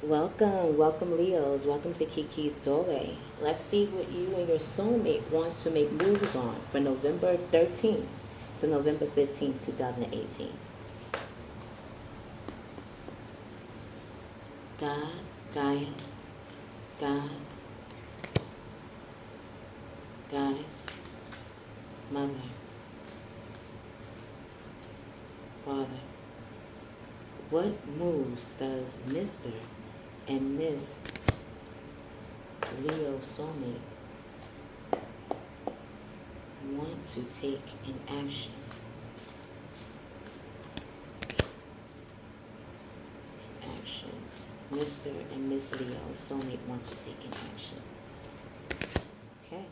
Welcome Leos. Welcome to Kiki's Doorway. Let's see what you and your soulmate wants to make moves on for November 13th to November 15th, 2018. God, Gaia, God, Goddess, Mother, Father. What moves does Mr. and Miss Leo soulmate want to take in action? Action. Mr. and Miss Leo soulmate want to take in action. Okay.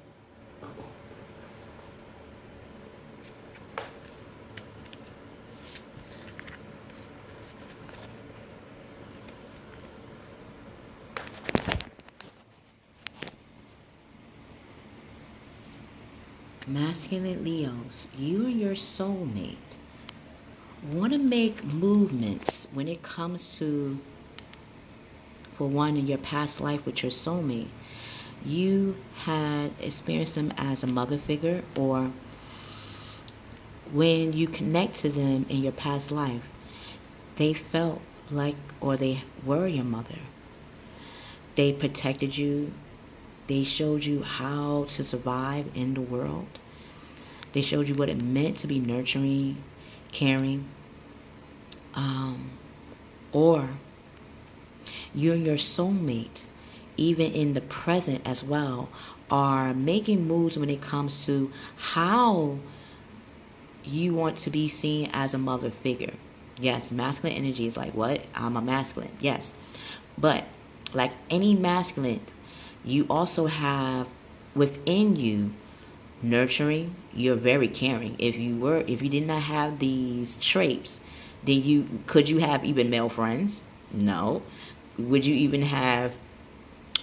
Masculine Leos, you and your soulmate want to make movements when it comes to, for one, in your past life with your soulmate. You had experienced them as a mother figure, or when you connect to them in your past life, they felt like, or they were your mother. They protected you. They showed you how to survive in the world. They showed you what it meant to be nurturing, caring. Or you and your soulmate, even in the present as well, are making moves when it comes to how you want to be seen as a mother figure. Yes, masculine energy is like, what? I'm a masculine. Yes. But like any masculine, you also have within you nurturing. You're very caring. If you did not have these traits, then could you have even male friends? No. Would you even have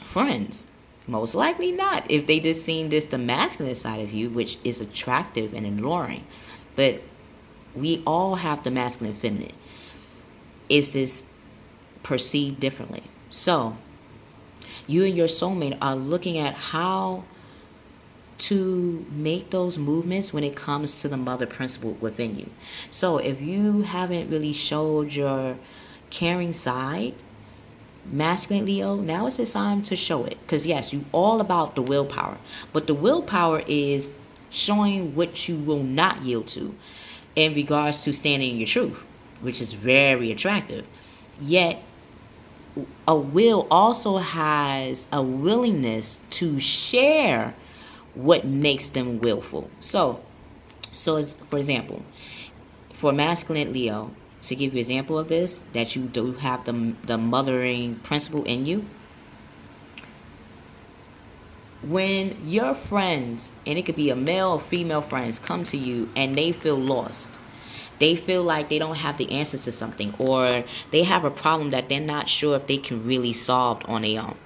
friends? Most likely not. If they just seen this the masculine side of you, which is attractive and alluring. But we all have the masculine and feminine. It's just perceived differently. So you and your soulmate are looking at how to make those movements when it comes to the mother principle within you. So if you haven't really showed your caring side, masculine Leo, now is the time to show it. Because yes, you all about the willpower, but the willpower is showing what you will not yield to in regards to standing in your truth, which is very attractive. Yet a will also has a willingness to share what makes them willful. So as, for example, for masculine Leo, to give you an example of this, that you do have the mothering principle in you. When your friends, and it could be a male or female friends, come to you and they feel lost, they feel like they don't have the answers to something, or they have a problem that they're not sure if they can really solve on their own.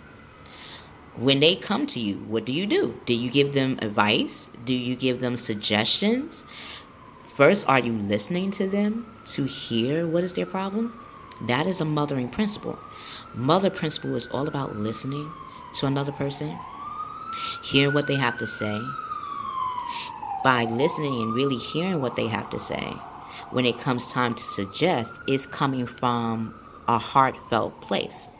When they come to you, what do? Do you give them advice? Do you give them suggestions? First, are you listening to them to hear what is their problem? That is a mothering principle. Mother principle is all about listening to another person, hearing what they have to say. By listening and really hearing what they have to say, when it comes time to suggest, it's coming from a heartfelt place.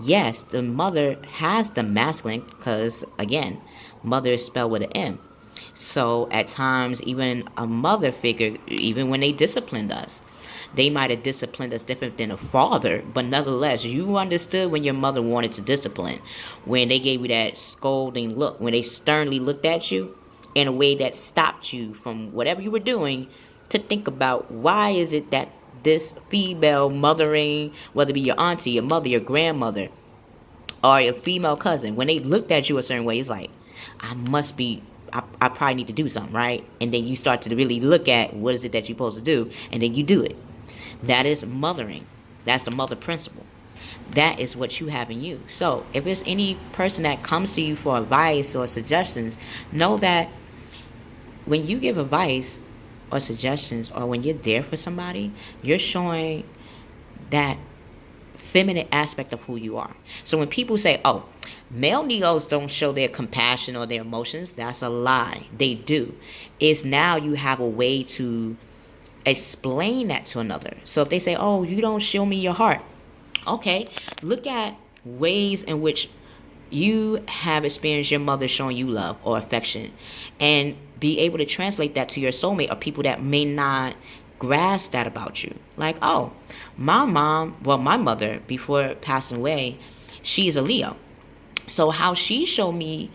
Yes, the mother has the masculine, because again, mother is spelled with an M. So at times, even a mother figure, even when they disciplined us, they might have disciplined us different than a father, but nonetheless, you understood when your mother wanted to discipline, when they gave you that scolding look, when they sternly looked at you in a way that stopped you from whatever you were doing to think about, why is it that this female mothering, whether it be your auntie, your mother, your grandmother, or your female cousin, when they looked at you a certain way, it's like, I probably need to do something, right? And then you start to really look at what is it that you're supposed to do, and then you do it. That is mothering. That's the mother principle. That is what you have in you. So if there's any person that comes to you for advice or suggestions, know that when you give advice or suggestions, or when you're there for somebody, you're showing that feminine aspect of who you are. So when people say, oh, male Leos don't show their compassion or their emotions, that's a lie. They do. It's now you have a way to explain that to another. So if they say, oh, you don't show me your heart. Okay, look at ways in which you have experienced your mother showing you love or affection, and be able to translate that to your soulmate or people that may not grasp that about you. Like, oh, my mother, before passing away, she's a Leo. So how she showed me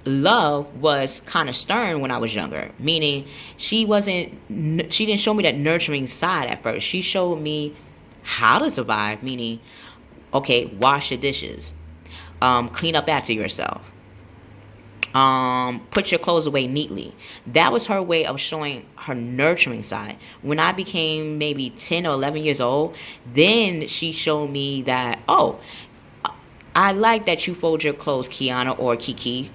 love was kind of stern when I was younger, meaning she didn't show me that nurturing side at first. She showed me how to survive, meaning, okay, wash your dishes, clean up after yourself, put your clothes away neatly. That was her way of showing her nurturing side. When I became maybe 10 or 11 years old, then she showed me that, oh, I like that you fold your clothes, Kiana or Kiki.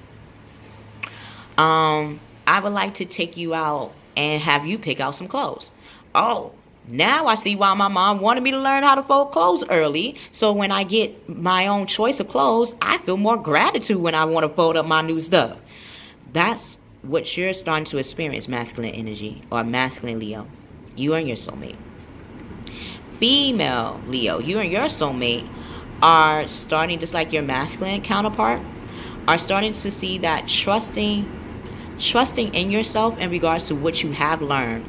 I would like to take you out and have you pick out some clothes. Oh, now I see why my mom wanted me to learn how to fold clothes early. So when I get my own choice of clothes, I feel more gratitude when I want to fold up my new stuff. That's what you're starting to experience, masculine energy or masculine Leo. You and your soulmate. Female Leo, you and your soulmate are starting, just like your masculine counterpart, are starting to see that trusting in yourself in regards to what you have learned,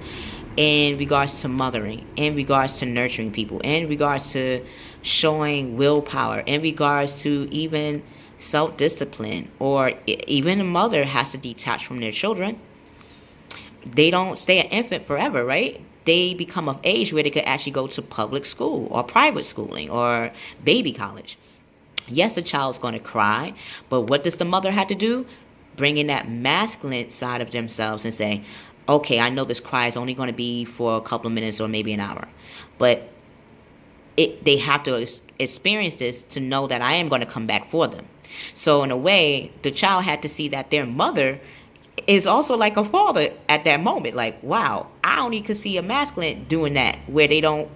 in regards to mothering, in regards to nurturing people, in regards to showing willpower, in regards to even self-discipline, or even a mother has to detach from their children. They don't stay an infant forever, right? They become of age where they could actually go to public school or private schooling or baby college. Yes, a child's going to cry, but what does the mother have to do? Bring in that masculine side of themselves and say, okay, I know this cry is only going to be for a couple of minutes or maybe an hour, but they have to experience this to know that I am going to come back for them. So in a way, the child had to see that their mother is also like a father at that moment. Like, wow, I only could see a masculine doing that, where they don't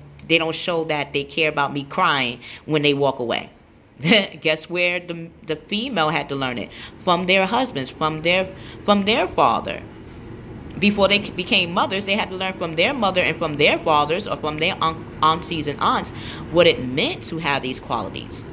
show that they care about me crying when they walk away. Guess where the female had to learn it? From their husbands, from their father. Before they became mothers, they had to learn from their mother and from their fathers, or from their aunties and aunts, what it meant to have these qualities.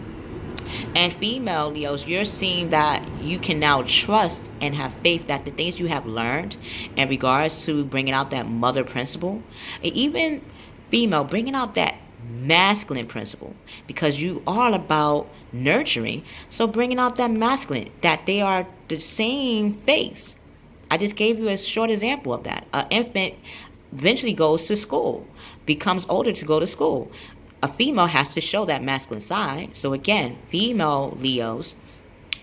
And female Leos, you're seeing that you can now trust and have faith that the things you have learned in regards to bringing out that mother principle, and even female, bringing out that masculine principle, because you are about nurturing. So bringing out that masculine, that they are the same face. I just gave you a short example of that. An infant eventually goes to school, becomes older to go to school. A female has to show that masculine side. So again, female Leos,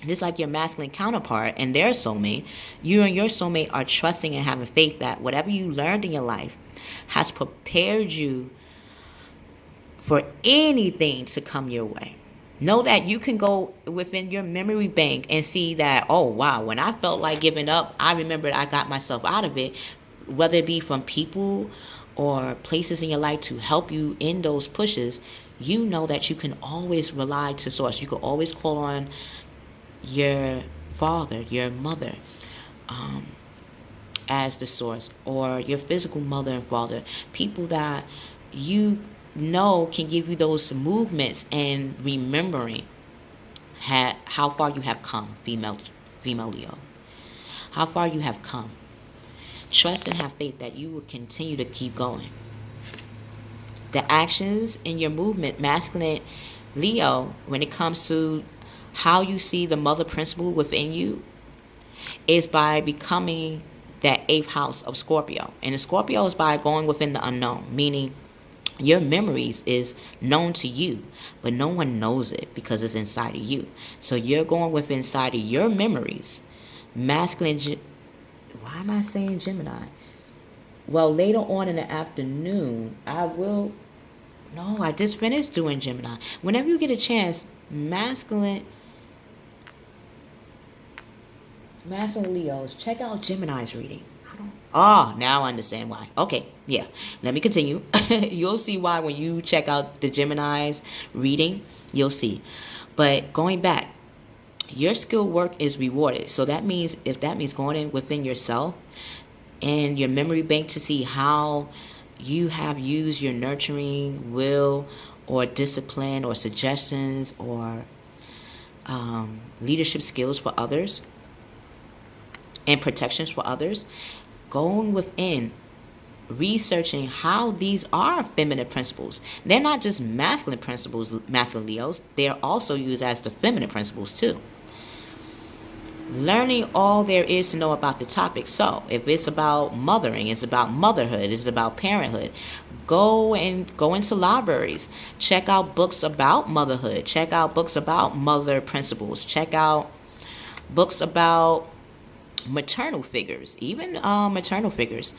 just like your masculine counterpart and their soulmate, you and your soulmate are trusting and having faith that whatever you learned in your life has prepared you for anything to come your way. Know that you can go within your memory bank and see that, oh, wow, when I felt like giving up, I remembered I got myself out of it, whether it be from people or places in your life to help you in those pushes. You know that you can always rely to source. You can always call on your father, your mother, as the source, or your physical mother and father, people that you know can give you those movements and remembering how far you have come, female Leo, how far you have come. Trust and have faith that you will continue to keep going. The actions in your movement, masculine Leo, when it comes to how you see the mother principle within you, is by becoming that 8th house of Scorpio. And the Scorpio is by going within the unknown, meaning your memories is known to you, but no one knows it because it's inside of you. So you're going with inside of your memories. Masculine, why am I saying Gemini? Well, later on in the afternoon, I just finished doing Gemini. Whenever you get a chance, masculine Leos, check out Gemini's reading. Oh, now I understand why. Okay, yeah. Let me continue. You'll see why when you check out the Gemini's reading. You'll see. But going back, your skill work is rewarded. So that means, if that means going in within yourself and your memory bank to see how you have used your nurturing will or discipline or suggestions or leadership skills for others and protections for others, going within, researching how these are feminine principles. They're not just masculine principles, masculine Leos. They're also used as the feminine principles too. Learning all there is to know about the topic. So if it's about mothering, it's about motherhood, it's about parenthood, go into libraries, check out books about motherhood, check out books about mother principles, check out books about maternal figures, even maternal figures.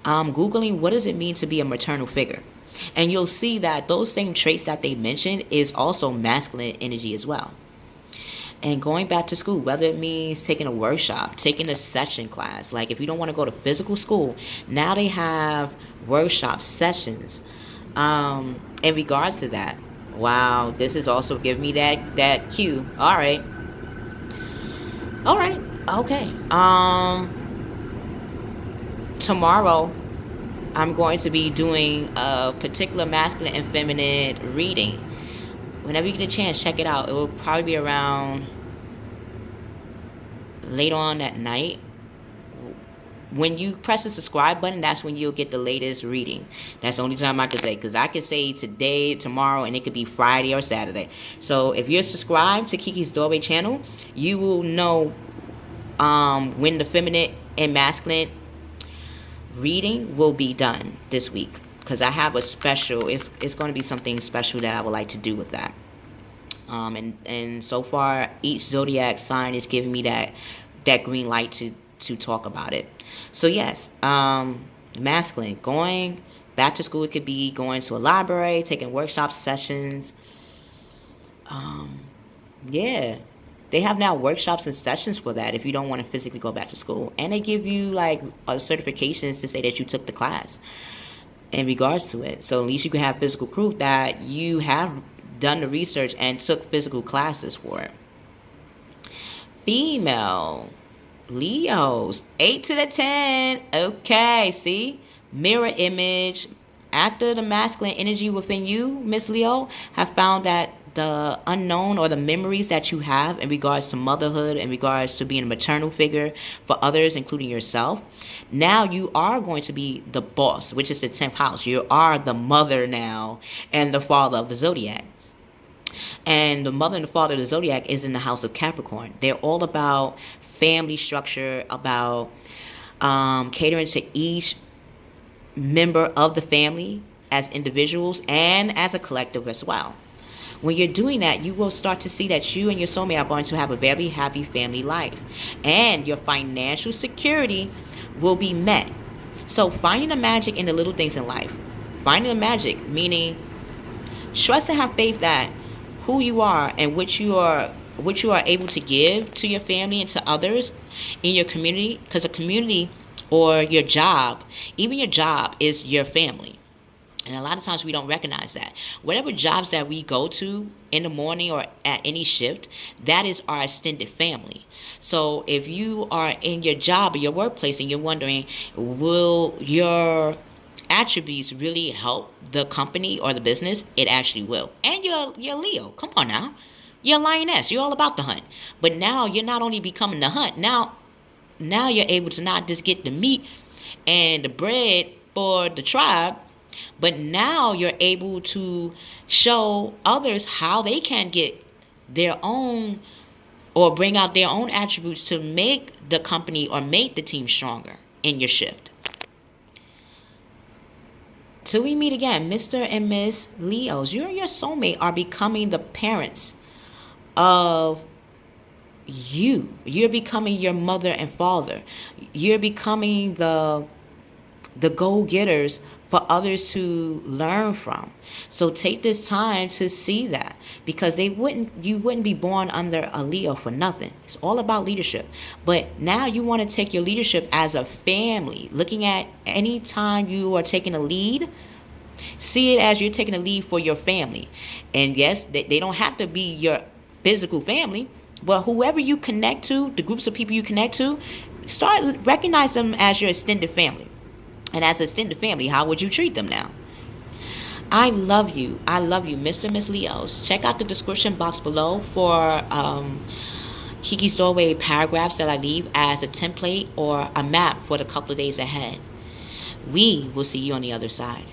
Googling what does it mean to be a maternal figure, and you'll see that those same traits that they mentioned is also masculine energy as well. And going back to school, whether it means taking a workshop, taking a session class, like if you don't want to go to physical school, now they have workshop sessions in regards to that. Wow, this is also giving me that cue. All right, okay. Tomorrow I'm going to be doing a particular masculine and feminine reading. Whenever you get a chance, check it out. It will probably be around later on at night. When you press the subscribe button, that's when you'll get the latest reading. That's the only time I can say, because I could say today, tomorrow, and it could be Friday or Saturday. So if you're subscribed to Kiki's Doorway channel, you will know when the feminine and masculine reading will be done this week, because I have a special, it's going to be something special that I would like to do with that. And so far each zodiac sign is giving me that green light to talk about it. So yes, masculine, going back to school, it could be going to a library, taking workshop sessions. Yeah, they have now workshops and sessions for that if you don't want to physically go back to school, and they give you like certifications to say that you took the class in regards to it. So at least you can have physical proof that you have done the research and took physical classes for it. Female Leos, 8 to the 10. Okay, see? Mirror image. After the masculine energy within you, Miss Leo, have found that the unknown or the memories that you have in regards to motherhood, in regards to being a maternal figure for others, including yourself, now you are going to be the boss, which is the 10th house. You are the mother now and the father of the zodiac. And the mother and the father of the zodiac is in the house of Capricorn. They're all about family structure, about catering to each member of the family as individuals and as a collective as well. When you're doing that, you will start to see that you and your soulmate are going to have a very happy family life, and your financial security will be met. So finding the magic in the little things in life, finding the magic, meaning trust and have faith that who you are and what you are able to give to your family and to others in your community, because a community or your job, even your job, is your family. And a lot of times we don't recognize that. Whatever jobs that we go to in the morning or at any shift, that is our extended family. So if you are in your job or your workplace and you're wondering, will your attributes really help the company or the business? It actually will. And you're Leo. Come on now. You're a lioness. You're all about the hunt. But now you're not only becoming the hunt. Now you're able to not just get the meat and the bread for the tribe, but now you're able to show others how they can get their own or bring out their own attributes to make the company or make the team stronger in your shift. Till we meet again, Mr. and Miss Leos, you and your soulmate are becoming the parents of you. You're becoming your mother and father. You're becoming the go-getters for others to learn from. So take this time to see that, because you wouldn't be born under a Leo for nothing. It's all about leadership. But now you want to take your leadership as a family. Looking at any time you are taking a lead, see it as you're taking a lead for your family. And yes, they don't have to be your physical family, but whoever you connect to, the groups of people you connect to, recognize them as your extended family. And as an extended family, how would you treat them now? I love you, Mr. and Miss Leos. Check out the description box below for Kiki's Doorway paragraphs that I leave as a template or a map for the couple of days ahead. We will see you on the other side.